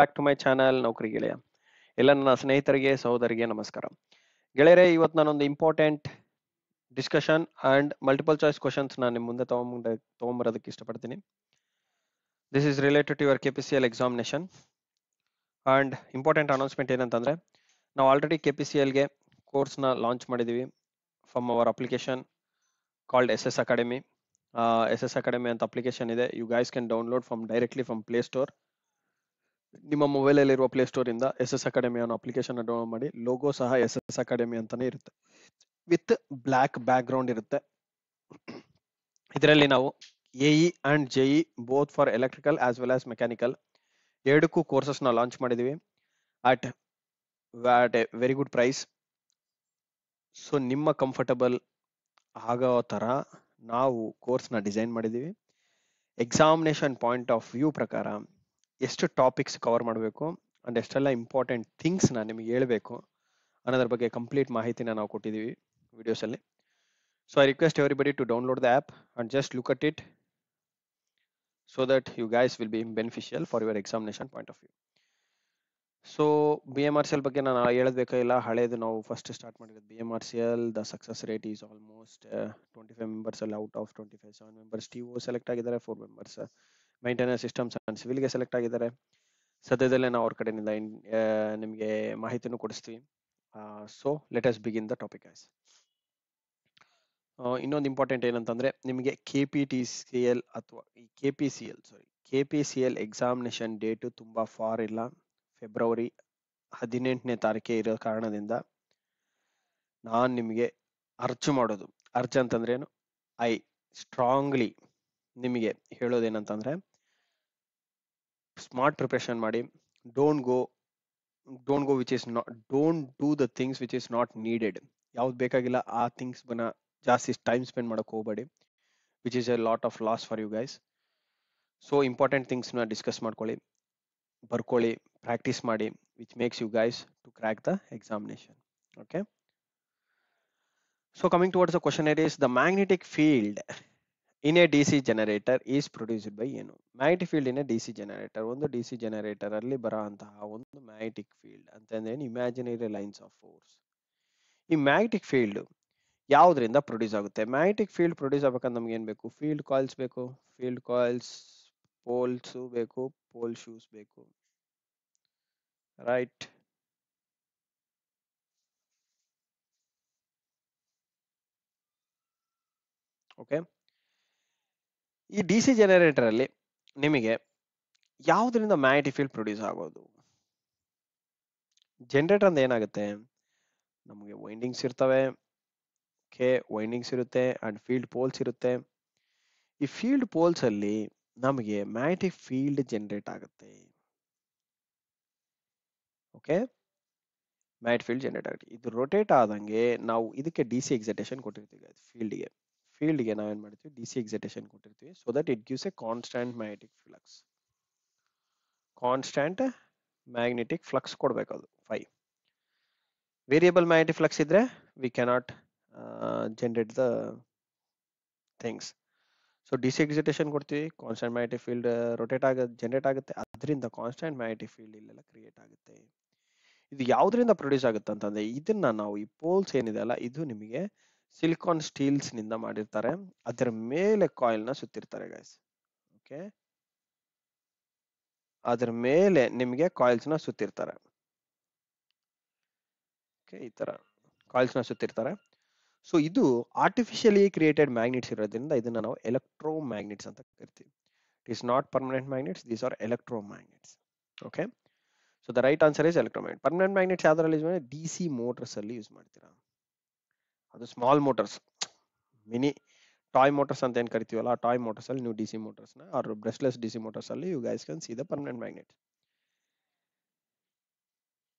Back to my channel ನೌಕರಿ ಗೆಳೆಯ. ಎಲ್ಲ ನನ್ನ ಸ್ನೇಹಿತರಿಗೆ ಸಹೋದರಿಗೆ ನಮಸ್ಕಾರ. ಗೆಳೆಯರೆ, ಇವತ್ತು ನಾನೊಂದು important discussion and multiple choice questions ನಾನು ನಿಮ್ಮ ಮುಂದೆ ತಗೊಂಬರೋದಕ್ಕೆ ಇಷ್ಟಪಡ್ತೀನಿ. This is related to your KPCL examination. And important announcement ಏನಂತಂದ್ರೆ, ನಾವು ಆಲ್ರೆಡಿ KPCLಗೆ ಕೋರ್ಸ್ನ ಲಾಂಚ್ ಮಾಡಿದ್ದೀವಿ from our application called SS Academy. SS Academy ಅಂತ ಅಪ್ಲಿಕೇಶನ್ ಇದೆ. You guys can download directly from Play Store. ನಿಮ್ಮ ಮೊಬೈಲ್ ಇರುವ ಪ್ಲೇ ಸ್ಟೋರ್ ಇಂದ SS Academy ಅನ್ನೋ ಅಪ್ಲಿಕೇಶನ್ ಡೌನ್ಲೋಡ್ ಮಾಡಿ. ಲೋಗೋ ಸಹ SS Academy ಅಂತಾನೆ ಇರುತ್ತೆ, ವಿತ್ ಬ್ಲಾಕ್ ಬ್ಯಾಕ್ ಗ್ರೌಂಡ್ ಇರುತ್ತೆ. ಇದರಲ್ಲಿ ನಾವು AE and JE both for electrical as well as mechanical ಎರಡಕ್ಕೂ ಕೋರ್ಸಸ್ ನ ಲಾಂಚ್ ಮಾಡಿದೀವಿ at a very good price. So ನಿಮ್ಮ ಕಂಫರ್ಟಬಲ್ ಆಗೋ ತರ ನಾವು ಕೋರ್ಸ್ನ ಡಿಸೈನ್ ಮಾಡಿದೀವಿ. ಎಕ್ಸಾಮಿನೇಷನ್ ಪಾಯಿಂಟ್ ಆಫ್ ವ್ಯೂ ಪ್ರಕಾರ ಎಷ್ಟು ಟಾಪಿಕ್ಸ್ ಕವರ್ ಮಾಡಬೇಕು ಅಂಡ್ ಎಷ್ಟೆಲ್ಲ ಇಂಪಾರ್ಟೆಂಟ್ ಥಿಂಗ್ಸ್ ನ ನಿಮಗೆ ಹೇಳಬೇಕು ಅನ್ನೋದ್ರ ಬಗ್ಗೆ ಕಂಪ್ಲೀಟ್ ಮಾಹಿತಿನ ನಾವು ಕೊಟ್ಟಿದ್ದೀವಿ ವಿಡಿಯೋಸ್ ಅಲ್ಲಿ. So I request everybody to download the app and just look at it so that you guys will be beneficial for your examination point of view. So BMRCL ಬಗ್ಗೆ ನಾನು ಹೇಳಬೇಕಾಗಿಲ್ಲ, ಹಳೇದು ನಾವು ಫಸ್ಟ್ ಸ್ಟಾರ್ಟ್ ಮಾಡಿರೋದು BMRCL. The success rate is almost 25 members ಅಲ್ಲಿ out of 25 7 members TO select ಆಗಿದ್ದಾರೆ, 4 members maintenance systems and ಸಿವಿಲ್ಗೆ select ಆಗಿದ್ದಾರೆ. ಸದ್ಯದಲ್ಲೇ ನಾವು ಅವ್ರ ಕಡೆಯಿಂದ ನಿಮಗೆ ಮಾಹಿತಿನೂ ಕೊಡಿಸ್ತೀವಿ. So let us begin the topic guys. ಇನ್ನೊಂದು ಇಂಪಾರ್ಟೆಂಟ್ ಏನಂತಂದ್ರೆ, ನಿಮಗೆ KPTCL ಅಥವಾ KPCL ಎಕ್ಸಾಮಿನೇಷನ್ ಡೇಟ್ ತುಂಬಾ ಫಾರ್ ಇಲ್ಲ, ಫೆಬ್ರವರಿ 18ನೇ ತಾರೀಕೆ ಇರೋ ಕಾರಣದಿಂದ ನಾನು ನಿಮಗೆ ಅರ್ಜು ಮಾಡೋದು. ಅರ್ಜು ಅಂತಂದ್ರೆ ಏನು, ಐ ಸ್ಟ್ರಾಂಗ್ಲಿ ನಿಮಗೆ ಹೇಳೋದೇನಂತಂದ್ರೆ, ಸ್ಮಾರ್ಟ್ ಪ್ರಿಪರೇಷನ್ ಮಾಡಿ. Don't go which is not, don't do the things which is not needed. ಯಾವ್ದು ಬೇಕಾಗಿಲ್ಲ ಆ ಥಿಂಗ್ಸ್ ಜಾಸ್ತಿ ಟೈಮ್ ಸ್ಪೆಂಡ್ ಮಾಡಕ್ ಹೋಗಬೇಡಿ, which is a lot of loss for you guys. So important things ನ ಡಿಸ್ಕಸ್ ಮಾಡ್ಕೊಳ್ಳಿ, ಬರ್ಕೊಳ್ಳಿ, ಪ್ರಾಕ್ಟೀಸ್ ಮಾಡಿ, which makes you guys to crack the examination. Okay, so coming towards the question, it is the magnetic field in a DC generator is produced by ಏನು? Magnetic field in a DC generator, ಒಂದು DC generator ಅಲ್ಲಿ ಬರೋಂತಹ ಒಂದು magnetic field ಅಂತಂದ್ರೆ imaginary lines of force. ಈ magnetic field ಯಾವ್ದ್ರಿಂದ produce ಆಗುತ್ತೆ? Magnetic field produce ಆಗ್ಬೇಕಂದ್ರೆ ನಮ್ಗೆ ಏನ್ ಬೇಕು? ಫೀಲ್ಡ್ ಕಾಯಿಲ್ಸ್ ಬೇಕು, ಫೀಲ್ಡ್ ಕಾಯಿಲ್ಸ್, ಪೋಲ್ಸ್ ಬೇಕು, ಪೋಲ್ ಶೂಸ್ ಬೇಕು, ರೈಟ್? ಓಕೆ, ಈ DC ಜನರೇಟರ್ ಅಲ್ಲಿ ನಿಮಗೆ ಯಾವ್ದ್ರಿಂದ ಮ್ಯಾಗ್ನೆಟಿಕ್ ಫೀಲ್ಡ್ ಪ್ರೊಡ್ಯೂಸ್ ಆಗೋದು? ಜನರೇಟರ್ ಅಂದ್ರೆ ಏನಾಗುತ್ತೆ, ನಮಗೆ ವೈಂಡಿಂಗ್ಸ್ ಇರ್ತವೆ, ವೈಂಡಿಂಗ್ಸ್ ಇರುತ್ತೆ ಅಂಡ್ ಫೀಲ್ಡ್ ಪೋಲ್ಸ್ ಇರುತ್ತೆ. ಈ ಫೀಲ್ಡ್ ಪೋಲ್ಸ್ ಅಲ್ಲಿ ನಮಗೆ ಮ್ಯಾಗ್ನೆಟಿಕ್ ಫೀಲ್ಡ್ ಜನರೇಟ್ ಆಗುತ್ತೆ. ಓಕೆ, ಮ್ಯಾಗ್ನೆಟಿಕ್ ಫೀಲ್ಡ್ ಜನರೇಟ್ ಆಗುತ್ತೆ. ಇದು ರೊಟೇಟ್ ಆದಂಗೆ ನಾವು ಇದಕ್ಕೆ DC ಎಕ್ಸೈಟೇಷನ್ ಕೊಟ್ಟಿರ್ತೀವಿ. ಫೀಲ್ಡ್ಗೆ ನಾವೇನ್ ಮಾಡ್ತೀವಿ? DC ಎಕ್ಸೈಟೇಷನ್ ಕೊಟ್ಟಿರ್ತೀವಿ, so that it gives A constant magnetic flux. Constant magnetic flux ಕೊಡ್ಬೇಕು. ಅದು 5 ವೇರಿಯಬಲ್ ಮ್ಯಾಗ್ನೆಟಿಕ್ ಫ್ಲಕ್ಸ್ ಇದ್ರೆ V cannot generate the things. So DC excitation ಕೊಡ್ತೀವಿ, ಕಾನ್ಸ್ಟಂಟ್ ಮ್ಯಾಗ್ನೆಟಿಕ್ ಫೀಲ್ಡ್ ಜನರೇಟ್ ಆಗುತ್ತೆ, ಅದರಿಂದ ಕಾನ್ಸ್ಟಂಟ್ ಮ್ಯಾಗ್ನೆಟಿಕ್ ಫೀಲ್ಡ್ ಇಲ್ಲೆಲ್ಲ create ಆಗುತ್ತೆ. ಇದು ಯಾವ್ದ್ರಿಂದ ಪ್ರೊಡ್ಯೂಸ್ ಆಗುತ್ತೆ ಅಂತಂದ್ರೆ, ಇದನ್ನ ನಾವು ಈ ಪೋಲ್ಸ್ ಏನಿದೆ ಅಲ್ಲ, ಇದು ನಿಮಗೆ ಸಿಲಿಕಾನ್ ಸ್ಟೀಲ್ಸ್ ನಿಂದ ಮಾಡಿರ್ತಾರೆ, ಅದರ ಮೇಲೆ ಕಾಯಿಲ್ ನ ಸುತ್ತಿರ್ತಾರೆ ಗೈಸ್. ಓಕೆ, ಅದರ ಮೇಲೆ ನಿಮಗೆ ಕಾಯಿಲ್ಸ್ ನ ಸುತ್ತಿರ್ತಾರೆ. ಓಕೆ, ಈ ತರ ಕಾಯಿಲ್ಸ್ ನ ಸುತ್ತಿರ್ತಾರೆ. ಸೊ ಇದು ಆರ್ಟಿಫಿಷಿಯಲಿ ಕ್ರಿಯೇಟೆಡ್ ಮ್ಯಾಗ್ನೆಟ್ಸ್ ಇರೋದ್ರಿಂದ ಇದನ್ನ ನಾವು ಎಲೆಕ್ಟ್ರೋ ಮ್ಯಾಗ್ನೆಟ್ಸ್ ಅಂತ ಕರಿತೀವಿ. It is not permanent magnets, these are electro magnets. Okay, so the right answer is electromagnet. Permanent magnets ಯಾವ್ದ್ರಲ್ಲಿ ಯೂಸ್ ಮಾಡಿ? DC ಮೋಟರ್ಸ್ ಅಲ್ಲಿ ಯೂಸ್ ಮಾಡ್ತೀರಾ. ಅದು small motors, mini toy motors ಅಂತ ಏನ್ ಕರಿತೀವಲ್ಲ, ಆ ಟಾಯ್ ಮೋಟರ್ಸ್ ಅಲ್ಲಿ ನೀವು DC ಮೋಟರ್ಸ್ ನ ಆರ್ ಬ್ರಷ್ಲೆಸ್ DC ಮೋಟರ್ಸ್ ಅಲ್ಲಿ you guys can see the permanent magnet.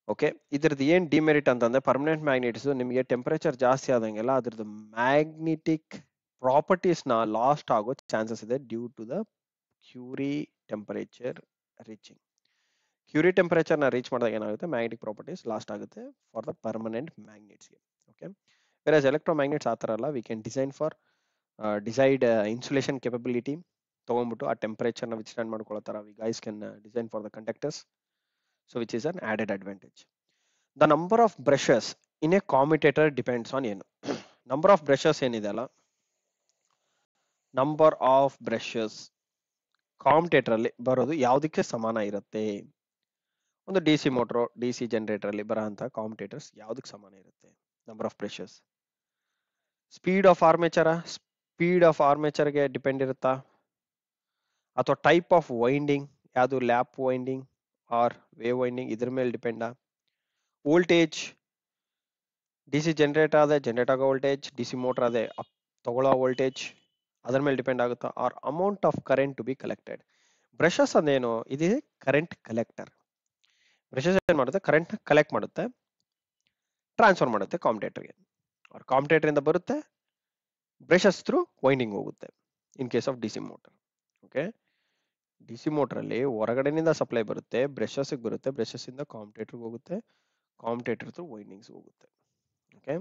Okay, ಇದ್ರದ್ದು ಏನ್ ಡಿಮೆರಿಟ್ ಅಂತಂದ್ರೆ, ಪರ್ಮನೆಂಟ್ ಮ್ಯಾಗ್ನೆಟ್ಸ್ ನಿಮಗೆ ಟೆಂಪರೇಚರ್ ಜಾಸ್ತಿ ಆದಂಗೆಲ್ಲ ಅದ್ರದ್ದು ಮ್ಯಾಗ್ನೆಟಿಕ್ ಪ್ರಾಪರ್ಟೀಸ್ ನ ಲಾಸ್ಟ್ ಆಗೋ ಚಾನ್ಸಸ್ ಇದೆ due to the Curie temperature reaching. Curie temperature ನ ರೀಚ್ ಮಾಡಿದಾಗ ಏನಾಗುತ್ತೆ? ಮ್ಯಾಗ್ನೆಟಿಕ್ ಪ್ರಾಪರ್ಟೀಸ್ ಲಾಸ್ಟ್ ಆಗುತ್ತೆ ಫಾರ್ ದ ಪರ್ಮನೆಂಟ್ ಮ್ಯಾಗ್ನೆಟ್ಸ್ಗೆ. ಓಕೆ, ವೆರಸ್ ಎಲೆಕ್ಟ್ರೋಮ್ಯಾಗ್ನೆಟ್ಸ್ ಆ ತರ ಅಲ್ಲ, we can design for decide insulation capability ತಗೊಂಡ್ಬಿಟ್ಟು ಆ ಟೆಂಪರೇಚರ್ ನ ವಿಚ್ಸ್ಟ್ಯಾಂಡ್ ಮಾಡ್ಕೊಳ್ಳೋ ತರ we guys can design for the conductors. So which is an added advantage. The number of brushes in a commutator depends on ಏನು number of brushes ಏನಿದೆ ಅಲ್ಲ, number of brushes commutator ಅಲ್ಲಿ ಬರೋದು ಯಾವುದಕ್ಕೆ ಸಮಾನ ಇರುತ್ತೆ? ಒಂದು D C motor, D C generator ಅಲ್ಲಿ ಬರೋಂತಹ ಕಾಮ್ಯುಟೇಟರ್ಸ್ ಯಾವುದಕ್ಕೆ ಸಮಾನ ಇರುತ್ತೆ? Number of brushes. Speed of ಆರ್ಮೇಚರ್ಗೆ ಡಿಪೆಂಡ್ ಇರುತ್ತಾ, ಅಥವಾ ಟೈಪ್ ಆಫ್ ವೈಂಡಿಂಗ್, ಯಾವುದು lap winding or wave winding, ಇದ್ರ ಮೇಲೆ ಡಿಪೆಂಡಾ? ವೋಲ್ಟೇಜ್, ಡಿ ಸಿ ಜನರೇಟರ್ ಆದ್ರೆ ಜನರೇಟ್ ಆಗೋ ವೋಲ್ಟೇಜ್, ಡಿ ಸಿ ಮೋಟರ್ ಆದ್ರೆ ತಗೊಳ್ಳೋ ವೋಲ್ಟೇಜ್, ಅದರ ಮೇಲೆ ಡಿಪೆಂಡ್ ಆಗುತ್ತಾ? Or amount of current to be collected. Brushes ಅಂದೇನು? ಇದು ಕರೆಂಟ್ ಕಲೆಕ್ಟರ್. ಬ್ರಷಸ್ ಏನ್ ಮಾಡುತ್ತೆ? ಕರೆಂಟ್ ಕಲೆಕ್ಟ್ ಮಾಡುತ್ತೆ, ಟ್ರಾನ್ಸ್ಫರ್ ಮಾಡುತ್ತೆ ಕಾಮ್ಯುಟೇಟರ್ಗೆ. ಅವ್ರ ಕಾಮ್ಯುಟೇಟರ್ ಇಂದ ಬರುತ್ತೆ, ಬ್ರಷಸ್ ಥ್ರೂ ವೈಂಡಿಂಗ್ ಹೋಗುತ್ತೆ in case of DC motor. Okay, DC motor ಅಲ್ಲಿ ಹೊರಗಡೆನಿಂದ ಸಪ್ಲೈ ಬರುತ್ತೆ, ಬ್ರಷಸ್ ಬರುತ್ತೆ, ಬ್ರಷಸ್ ಇಂದ ಕಾಮ್ಯುಟೇಟರ್ ಹೋಗುತ್ತೆ, ಕಾಮ್ಯುಟೇಟರ್ ಥ್ರೂ ವೈಂಡಿಂಗ್ಸ್ ಹೋಗುತ್ತೆ. ಓಕೆ,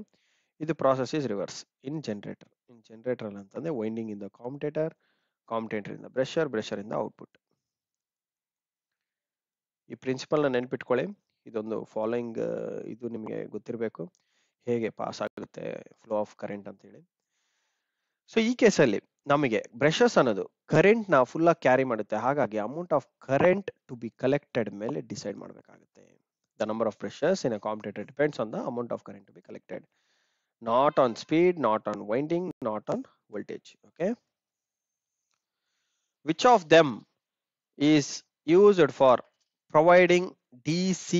ಇದು process is reverse in generator. In generator ಅಲ್ಲಿ ಅಂತಂದ್ರೆ ವೈಂಡಿಂಗ್ ಇಂದ ಕಾಮ್ಯುಟೇಟರ್, ಕಾಮ್ಯುಟೇಟರ್ ಇಂದ ಬ್ರಷರ್, ಬ್ರಷರ್ ಇಂದ ಔಟ್ಪುಟ್. ಈ ಪ್ರಿನ್ಸಿಪಲ್ ನ ನೆನ್ಪಿಟ್ಕೊಳ್ಳಿ. ಇದೊಂದು ಫಾಲೋಯಿಂಗ್, ಇದು ನಿಮಗೆ ಗೊತ್ತಿರಬೇಕು ಹೇಗೆ ಪಾಸ್ ಆಗುತ್ತೆ ಫ್ಲೋ ಆಫ್ ಕರೆಂಟ್ ಅಂತ ಹೇಳಿ. ಸೊ ಈ ಕೇಸಲ್ಲಿ ನಮಗೆ ಬ್ರಷಸ್ ಅನ್ನೋದು ಕರೆಂಟ್ ನ ಫುಲ್ ಆಗಿ ಕ್ಯಾರಿ ಮಾಡುತ್ತೆ, ಹಾಗಾಗಿ amount of current to be collected ಮೇಲೆ ಡಿಸೈಡ್ ಮಾಡಬೇಕಾಗುತ್ತೆ. The number of brushes in a commutator depends on the amount of current to be collected, not on speed, not on winding, not on voltage. Okay, which of them is used for providing DC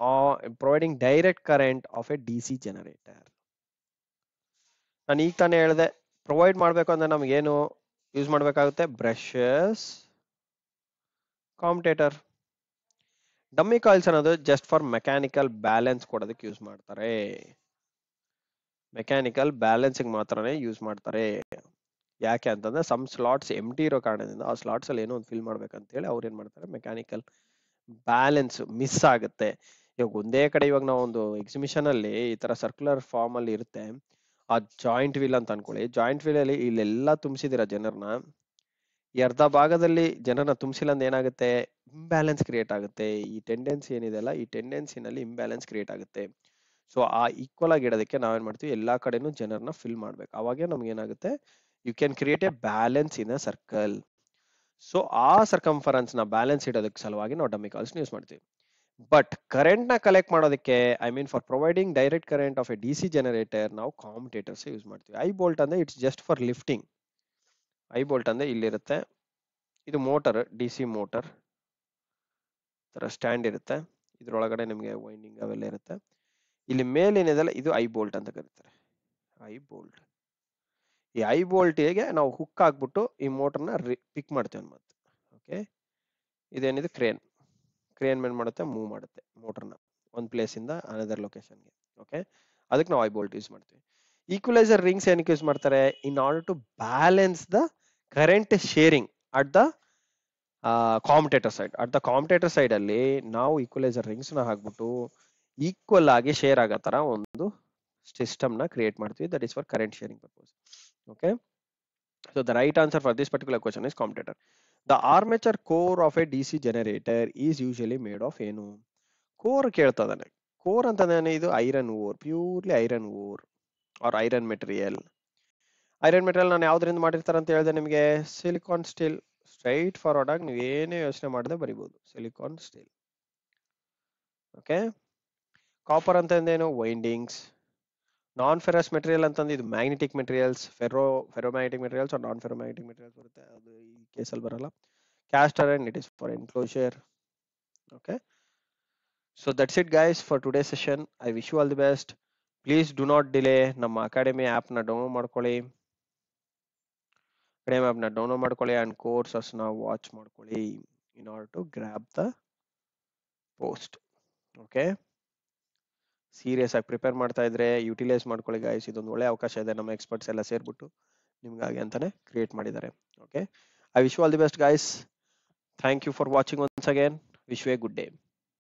or providing direct current of a DC generator? ನಾನು ಈಗ ತಾನೇ ಹೇಳಿದೆ, provide ಮಾಡಬೇಕು ಅಂದ್ರೆ ನಮ್ಗೆ ಏನು use ಮಾಡಬೇಕಾಗುತ್ತೆ? Brushes, commutator. Dummy coils ಅನ್ನೋದು ಜಸ್ಟ್ ಫಾರ್ ಮೆಕ್ಯಾನಿಕಲ್ ಬ್ಯಾಲೆನ್ಸ್ ಕೊಡೋದಕ್ಕೆ ಯೂಸ್ ಮಾಡ್ತಾರೆ, ಮೆಕ್ಯಾನಿಕಲ್ ಬ್ಯಾಲೆನ್ಸಿಂಗ್ ಮಾತ್ರನೇ ಯೂಸ್ ಮಾಡ್ತಾರೆ. ಯಾಕೆ ಅಂತಂದ್ರೆ ಸಮ್ ಸ್ಲಾಟ್ಸ್ ಎಂಟಿ ಇರೋ ಕಾರಣದಿಂದ ಆ ಸ್ಲಾಟ್ಸ್ ಅಲ್ಲಿ ಏನೋ ಒಂದು ಫಿಲ್ ಮಾಡ್ಬೇಕಂತ ಹೇಳಿ ಅವ್ರು ಏನ್ ಮಾಡ್ತಾರೆ, ಮೆಕ್ಯಾನಿಕಲ್ ಬ್ಯಾಲೆನ್ಸ್ ಮಿಸ್ ಆಗುತ್ತೆ. ಇವಾಗ ಒಂದೇ ಕಡೆ, ಇವಾಗ ನಾವು ಒಂದು ಎಕ್ಸಿಬಿಷನ್ ಅಲ್ಲಿ ಈ ತರ ಸರ್ಕ್ಯುಲರ್ ಫಾರ್ಮ್ ಅಲ್ಲಿ ಇರುತ್ತೆ, ಆ ಜಾಯಿಂಟ್ ವೀಲ್ ಅಂತ ಅನ್ಕೊಳ್ಳಿ, ಜಾಯಿಂಟ್ ವೀಲ್ ಅಲ್ಲಿ ಇಲ್ಲೆಲ್ಲ ತುಂಬಿಸಿದಿರ ಜನರನ್ನ, ಈ ಅರ್ಧ ಭಾಗದಲ್ಲಿ ಜನರನ್ನ ತುಂಬಿಸಿಲ್ಲ ಅಂದ್ರೆ ಏನಾಗುತ್ತೆ? ಇಂಬ್ಯಾಲೆನ್ಸ್ ಕ್ರಿಯೇಟ್ ಆಗುತ್ತೆ. ಈ ಟೆಂಡೆನ್ಸಿ ಏನಿದೆ ಅಲ್ಲ, ಈ ಟೆಂಡೆನ್ಸಿನಲ್ಲಿ ಇಂಬ್ಯಾಲೆನ್ಸ್ ಕ್ರಿಯೇಟ್ ಆಗುತ್ತೆ. ಸೊ ಆ ಈಕ್ವಲ್ ಆಗಿ ಇಡೋದಕ್ಕೆ ನಾವೇನ್ ಮಾಡ್ತೀವಿ, ಎಲ್ಲಾ ಕಡೆನೂ ಜನರನ್ನ ಫಿಲ್ ಮಾಡ್ಬೇಕು. ಅವಾಗೇ ನಮ್ಗೆ ಏನಾಗುತ್ತೆ, you can create a balance in a circle. So ಆ ಸರ್ಕಂಫರೆನ್ಸ್ ನ ಬ್ಯಾಲೆನ್ಸ್ ಇಡೋದಕ್ಕೆ ಸಲುವಾಗಿ ನಾವು ಡಮ್ಮಿ ಕಾಯಿಲ್ಸ್ ಯೂಸ್ ಮಾಡ್ತೀವಿ. ಬಟ್ ಕರೆಂಟ್ ನ ಕಲೆಕ್ಟ್ ಮಾಡೋದಕ್ಕೆ, I mean for providing direct current of a D C generator, ನಾವು ಕಾಮ್ಯುಟೇಟರ್ಸ್ ಯೂಸ್ ಮಾಡ್ತೀವಿ. ಐ ಬೋಲ್ಟ್ ಅಂದ್ರೆ it's just for lifting. Eye bolt ಅಂದ್ರೆ ಇಲ್ಲಿರುತ್ತೆ, ಇದು ಮೋಟರ್, ಡಿ ಸಿ ಮೋಟರ್ ತರ ಸ್ಟ್ಯಾಂಡ್ ಇರುತ್ತೆ, ಇದ್ರೊಳಗಡೆ ನಿಮಗೆ ವೈಂಡಿಂಗ್ ಅವೆಲ್ಲ ಇರುತ್ತೆ. ಇಲ್ಲಿ ಮೇಲೇನಿದೆಲ್ಲ ಇದು ಐ ಬೋಲ್ಟ್ ಅಂತ ಕರೀತಾರೆ, ಐ ಬೋಲ್ಟ್. ಈ ಐ ಬೋಲ್ಟ್ಗೆ ನಾವು ಹುಕ್ ಹಾಕ್ಬಿಟ್ಟು ಈ ಮೋಟರ್ನ ಪಿಕ್ ಮಾಡ್ತೇವೆ ಮತ್ತೆ. ಓಕೆ, ಇದೇನಿದೆ ಕ್ರೇನ್, ಕ್ರೇನ್ ಮೇಲೆ ಮಾಡುತ್ತೆ, ಮೂವ್ ಮಾಡುತ್ತೆ ಮೋಟರ್ನ ಒಂದ್ ಪ್ಲೇಸ್ ಇಂದ ಅನದರ್ ಲೊಕೇಶನ್ಗೆ. ಓಕೆ, ಅದಕ್ಕೆ ನಾವು ಐ ಬೋಲ್ಟ್ ಯೂಸ್ ಮಾಡ್ತೀವಿ. ಈಕ್ವಲೈಸರ್ ರಿಂಗ್ಸ್ ಏನಕ್ಕೆ ಯೂಸ್ ಮಾಡ್ತಾರೆ? In order to balance the current sharing at the commutator side. At the commutator side ಅಲ್ಲಿ ನಾವು ಈಕ್ವಲೈಸರ್ ರಿಂಗ್ಸ್ ನ ಹಾಕ್ಬಿಟ್ಟು ಈಕ್ವಲ್ ಆಗಿ ಶೇರ್ ಆಗೋ ತರ ಒಂದು ಸಿಸ್ಟಮ್ ನ ಕ್ರಿಯೇಟ್ ಮಾಡ್ತೀವಿ. That is for current sharing purpose. Okay, so the right answer for this particular question is commutator. The armature core of a DC generator is usually made of ಏನು? Core ಕೇಳ್ತದಾನೆ. Core ಅಂತಂದ್ರೆ ಇದು iron ore, purely iron ore or iron material. Iron material ನಾನು ಯಾವ್ದ್ರಿಂದ ಮಾಡಿರ್ತಾರೆ ಅಂತ ಹೇಳಿದೆ ನಿಮಗೆ? Silicon steel. ಸ್ಟ್ರೈಟ್ ಫಾರ್ವರ್ಡ್ ಆಗಿ ನೀವು ಏನೇ ಯೋಚನೆ ಮಾಡದೆ ಬರಿಬಹುದು, ಸಿಲಿಕಾನ್ ಸ್ಟೀಲ್. ಓಕೆ, ಕಾಪರ್ ಅಂತಂದೇನು? ವೈಂಡಿಂಗ್ಸ್. ನಾನ್ ಫೆರಸ್ ಮೆಟೀರಿಯಲ್ ಅಂತಂದ್ರೆ ಇದು magnetic materials, ferromagnetic materials or non ferromagnetic materials ಬರುತ್ತೆ, ಅದು ಈ ಕೇಸಲ್ಲಿ ಬರಲ್ಲ. Cast iron, it is for enclosure. Okay, so that's it guys for today's session. I wish you all the best. Please do not delay. ನಮ್ಮ academy app ನ download ಮಾಡ್ಕೊಳ್ಳಿ, academy app ನ download ಮಾಡ್ಕೊಳ್ಳಿ ಅಂಡ್ ಕೋರ್ಸಸ್ ನ watch ಮಾಡ್ಕೊಳ್ಳಿ in order to grab the post. Okay, serious ಆಗಿ prepare ಮಾಡ್ತಾ ಇದ್ರೆ ಯುಟಿಲೈಸ್ ಮಾಡ್ಕೊಳ್ಳಿ ಗೈಸ್. ಇದೊಂದು ಒಳ್ಳೆ ಅವಕಾಶ ಇದೆ, ನಮ್ಮ ಎಕ್ಸ್ಪರ್ಟ್ಸ್ ಎಲ್ಲ ಸೇರ್ಬಿಟ್ಟು ನಿಮ್ಗಾಗಿ ಅಂತಾನೆ ಕ್ರಿಯೇಟ್ ಮಾಡಿದ್ದಾರೆ. Okay, I wish you all the best guys. Thank you for watching once again. Wish you a good day.